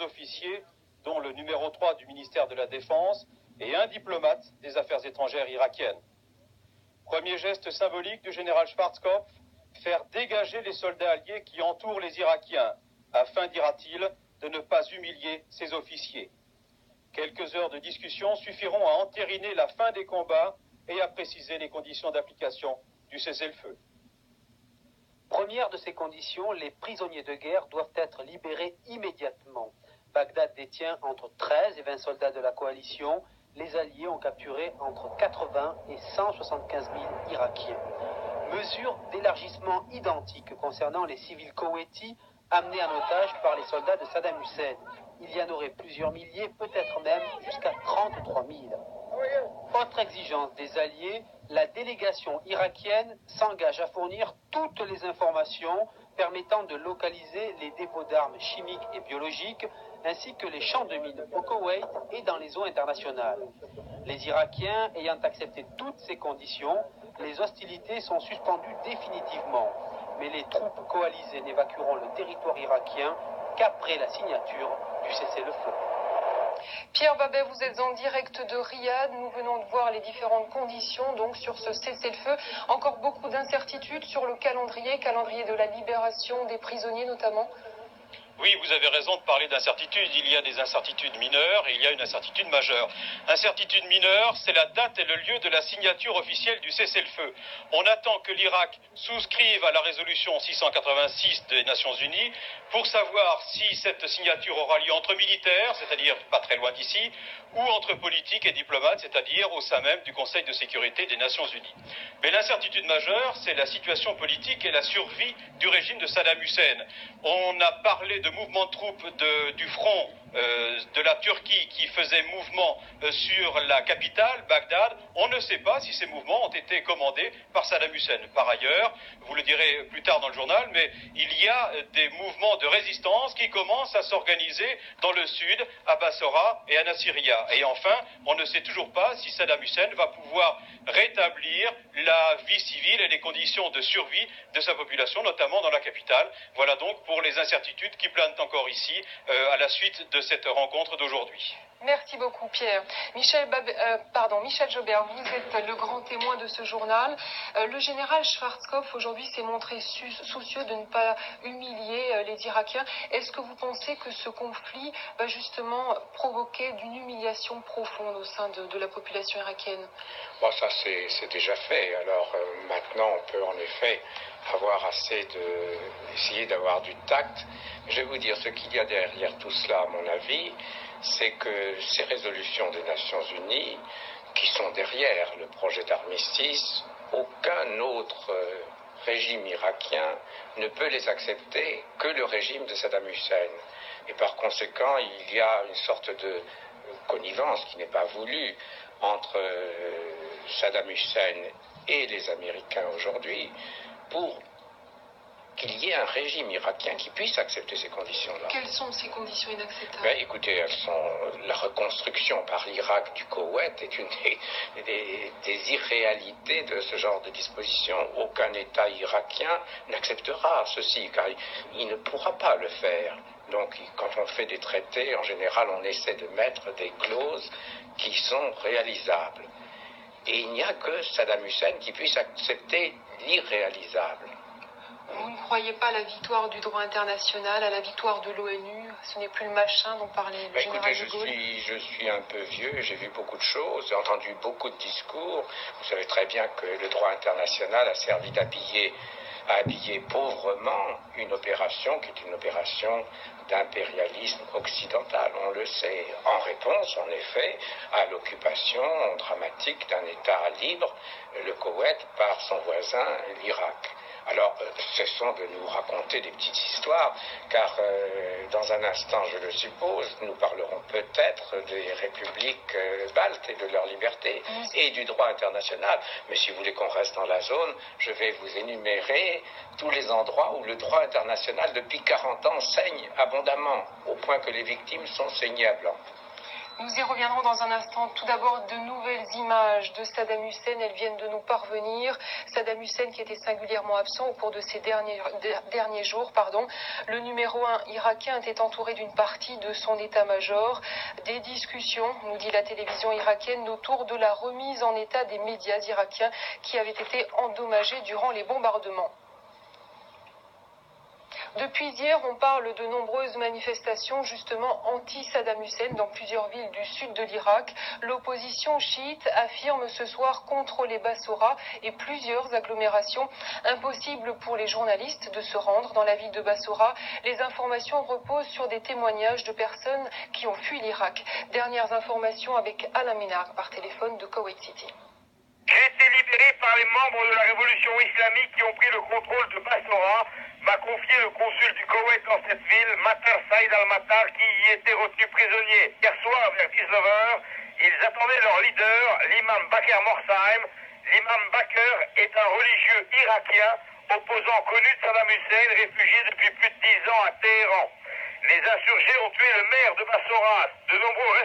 officiers, dont le numéro 3 du ministère de la Défense et un diplomate des affaires étrangères irakiennes. Premier geste symbolique du général Schwarzkopf, faire dégager les soldats alliés qui entourent les Irakiens, afin, dira-t-il, de ne pas humilier ses officiers. Quelques heures de discussion suffiront à entériner la fin des combats et à préciser les conditions d'application du cessez-le-feu. Première de ces conditions, les prisonniers de guerre doivent être libérés immédiatement. Bagdad détient entre 13 et 20 soldats de la coalition. Les Alliés ont capturé entre 80 et 175 000 Irakiens. Mesure d'élargissement identique concernant les civils koweïtis amenés en otage par les soldats de Saddam Hussein. Il y en aurait plusieurs milliers, peut-être même jusqu'à 33 000. Autre exigence des Alliés, la délégation irakienne s'engage à fournir toutes les informations permettant de localiser les dépôts d'armes chimiques et biologiques, ainsi que les champs de mines au Koweït et dans les eaux internationales. Les Irakiens ayant accepté toutes ces conditions, les hostilités sont suspendues définitivement, mais les troupes coalisées n'évacueront le territoire irakien qu'après la signature du cessez-le-feu. Pierre Babet, vous êtes en direct de Riyad. Nous venons de voir les différentes conditions donc sur ce cessez-le-feu. Encore beaucoup d'incertitudes sur le calendrier de la libération des prisonniers notamment. Oui, vous avez raison de parler d'incertitudes. Il y a des incertitudes mineures et il y a une incertitude majeure. Incertitude mineure, c'est la date et le lieu de la signature officielle du cessez-le-feu. On attend que l'Irak souscrive à la résolution 686 des Nations Unies pour savoir si cette signature aura lieu entre militaires, c'est-à-dire pas très loin d'ici, ou entre politiques et diplomates, c'est-à-dire au sein même du Conseil de sécurité des Nations Unies. Mais l'incertitude majeure, c'est la situation politique et la survie du régime de Saddam Hussein. On a parlé de mouvements de troupes du front de la Turquie qui faisaient mouvement sur la capitale, Bagdad. On ne sait pas si ces mouvements ont été commandés par Saddam Hussein. Par ailleurs, vous le direz plus tard dans le journal, mais il y a des mouvements de résistance qui commencent à s'organiser dans le sud, à Bassora et à Nasiriyah. Et enfin, on ne sait toujours pas si Saddam Hussein va pouvoir rétablir la vie civile et les conditions de survie de sa population, notamment dans la capitale. Voilà donc pour les incertitudes qui planent encore ici à la suite de cette rencontre d'aujourd'hui. Merci beaucoup Pierre. Michel Jobert, vous êtes le grand témoin de ce journal. Le général Schwarzkopf aujourd'hui s'est montré soucieux de ne pas humilier les Irakiens. Est-ce que vous pensez que ce conflit va justement provoquer d'une humiliation profonde au sein de la population irakienne? Bon, ça c'est déjà fait. Alors maintenant on peut en effet essayer d'avoir du tact. Je vais vous dire ce qu'il y a derrière tout cela, à mon avis, c'est que ces résolutions des Nations Unies, qui sont derrière le projet d'armistice, aucun autre régime irakien ne peut les accepter que le régime de Saddam Hussein. Et par conséquent, il y a une sorte de connivence qui n'est pas voulue entre Saddam Hussein et les Américains aujourd'hui pour qu'il y ait un régime irakien qui puisse accepter ces conditions-là. Quelles sont ces conditions inacceptables? Écoutez, elles sont la reconstruction par l'Irak du Koweït est une des irréalités de ce genre de disposition. Aucun État irakien n'acceptera ceci, car il ne pourra pas le faire. Donc, quand on fait des traités, en général, on essaie de mettre des clauses qui sont réalisables. Et il n'y a que Saddam Hussein qui puisse accepter l'irréalisable. Vous ne croyez pas à la victoire du droit international, à la victoire de l'ONU? Ce n'est plus le machin dont parlait le général de Gaulle. Je suis un peu vieux, j'ai vu beaucoup de choses, j'ai entendu beaucoup de discours. Vous savez très bien que le droit international a servi à habiller pauvrement une opération qui est une opération d'impérialisme occidental, on le sait, en réponse en effet à l'occupation dramatique d'un État libre, le Koweït, par son voisin l'Irak. Alors, cessons de nous raconter des petites histoires, car dans un instant, je le suppose, nous parlerons peut-être des républiques baltes et de leur liberté et du droit international. Mais si vous voulez qu'on reste dans la zone, je vais vous énumérer tous les endroits où le droit international, depuis 40 ans, saigne abondamment, au point que les victimes sont saignées à blanc. Nous y reviendrons dans un instant. Tout d'abord, de nouvelles images de Saddam Hussein. Elles viennent de nous parvenir. Saddam Hussein qui était singulièrement absent au cours de ces derniers jours. Le numéro 1 irakien était entouré d'une partie de son état-major. Des discussions, nous dit la télévision irakienne, autour de la remise en état des médias irakiens qui avaient été endommagés durant les bombardements. Depuis hier, on parle de nombreuses manifestations justement anti-Saddam Hussein dans plusieurs villes du sud de l'Irak. L'opposition chiite affirme ce soir contrôler Bassora et plusieurs agglomérations. Impossible pour les journalistes de se rendre dans la ville de Bassora. Les informations reposent sur des témoignages de personnes qui ont fui l'Irak. Dernières informations avec Alain Ménard par téléphone de Koweït City. J'ai été libéré par les membres de la révolution islamique qui ont pris le contrôle de Bassora, m'a confié le consul du Koweït dans cette ville, Matar Saïd al-Matar, qui y était retenu prisonnier. Hier soir, vers 19h, ils attendaient leur leader, l'imam Bakr Morsaim. L'imam Bakr est un religieux irakien, opposant connu de Saddam Hussein, réfugié depuis plus de 10 ans à Téhéran. Les insurgés ont tué le maire de Bassora. De nombreux